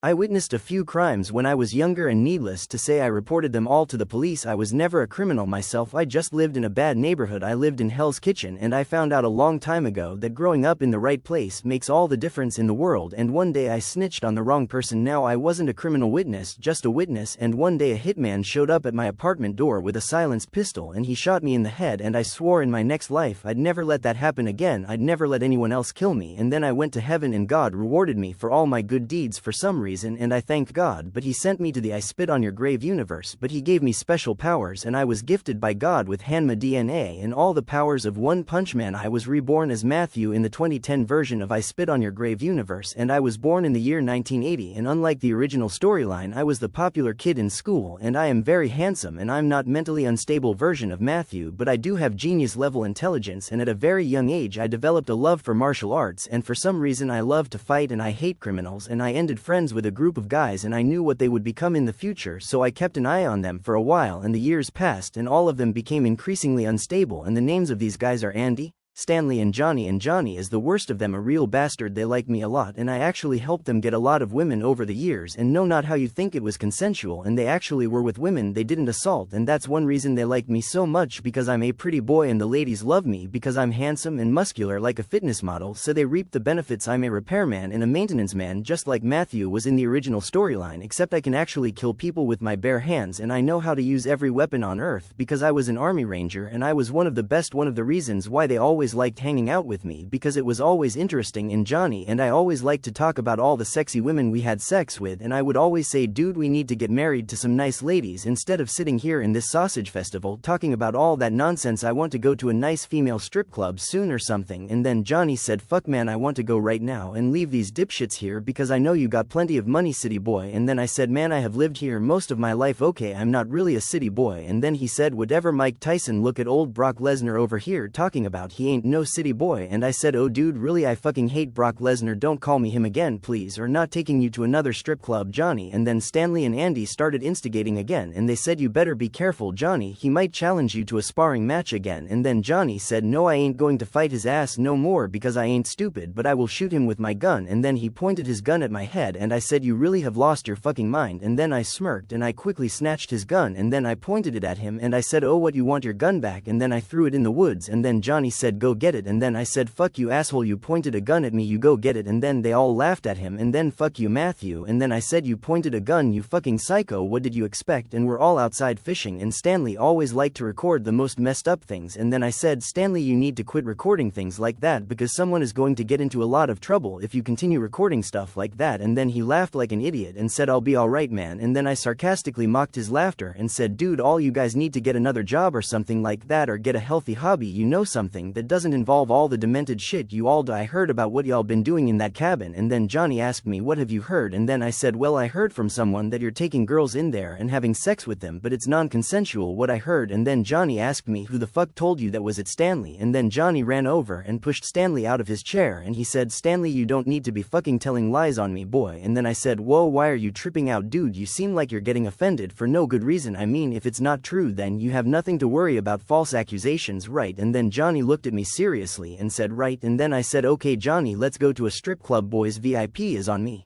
I witnessed a few crimes when I was younger, and needless to say I reported them all to the police. I was never a criminal myself, I just lived in a bad neighborhood. I lived in Hell's Kitchen, and I found out a long time ago that growing up in the right place makes all the difference in the world, and one day I snitched on the wrong person. Now I wasn't a criminal witness, just a witness, and one day a hitman showed up at my apartment door with a silenced pistol and he shot me in the head, and I swore in my next life I'd never let that happen again. I'd never let anyone else kill me, and then I went to heaven and God rewarded me for all my good deeds for some reason, and I thanked God, but he sent me to the I Spit on Your Grave universe, but he gave me special powers and I was gifted by God with Hanma DNA and all the powers of One Punch Man. I was reborn as Matthew in the 2010 version of I Spit on Your Grave universe, and I was born in the year 1980, and unlike the original storyline I was the popular kid in school, and I am very handsome, and I'm not mentally unstable version of Matthew, but I do have genius level intelligence, and at a very young age I developed a love for martial arts, and for some reason I love to fight and I hate criminals, and I ended friends with a group of guys and I knew what they would become in the future, so I kept an eye on them for a while, and the years passed and all of them became increasingly unstable, and the names of these guys are Andy, Stanley and Johnny is the worst of them, a real bastard. They like me a lot and I actually helped them get a lot of women over the years, and no, not how you think, it was consensual, and they actually were with women they didn't assault, and that's one reason they like me so much, because I'm a pretty boy and the ladies love me because I'm handsome and muscular like a fitness model, so they reap the benefits. I'm a repairman and a maintenance man just like Matthew was in the original storyline, except I can actually kill people with my bare hands, and I know how to use every weapon on earth because I was an army ranger and I was one of the best. One of the reasons why they always liked hanging out with me because it was always interesting in Johnny, and I always liked to talk about all the sexy women we had sex with, and I would always say, dude, we need to get married to some nice ladies instead of sitting here in this sausage festival talking about all that nonsense. I want to go to a nice female strip club soon or something. And then Johnny said, fuck man, I want to go right now and leave these dipshits here because I know you got plenty of money, city boy. And then I said, man, I have lived here most of my life, okay, I'm not really a city boy. And then he said, whatever, Mike Tyson, look at old Brock Lesnar over here talking about he ain't no city boy. And I said, oh dude, really, I fucking hate Brock Lesnar, don't call me him again please, or not taking you to another strip club, Johnny. And then Stanley and Andy started instigating again, and they said, you better be careful, Johnny, he might challenge you to a sparring match again. And then Johnny said, no, I ain't going to fight his ass no more because I ain't stupid, but I will shoot him with my gun. And then he pointed his gun at my head and I said, you really have lost your fucking mind. And then I smirked and I quickly snatched his gun and then I pointed it at him and I said, oh, what, you want your gun back? And then I threw it in the woods, and then Johnny said, go get it. And then I said, fuck you asshole, you pointed a gun at me, you go get it. And then they all laughed at him, and then fuck you Matthew. And then I said, you pointed a gun, you fucking psycho, what did you expect? And we're all outside fishing, and Stanley always liked to record the most messed up things. And then I said, Stanley, you need to quit recording things like that because someone is going to get into a lot of trouble if you continue recording stuff like that. And then he laughed like an idiot and said, I'll be alright man. And then I sarcastically mocked his laughter and said, dude, all you guys need to get another job or something like that, or get a healthy hobby, you know, something that doesn't involve all the demented shit you all do. I heard about what y'all been doing in that cabin. And then Johnny asked me, what have you heard? And then I said, well, I heard from someone that you're taking girls in there and having sex with them, but it's non-consensual, what I heard. And then Johnny asked me, who the fuck told you that? Was it Stanley? And then Johnny ran over and pushed Stanley out of his chair and he said, Stanley, you don't need to be fucking telling lies on me, boy. And then I said, whoa, why are you tripping out, dude? You seem like you're getting offended for no good reason. I mean, if it's not true, then you have nothing to worry about, false accusations, right? And then Johnny looked at me seriously and said, right. And then I said, okay Johnny, let's go to a strip club, boys, VIP is on me.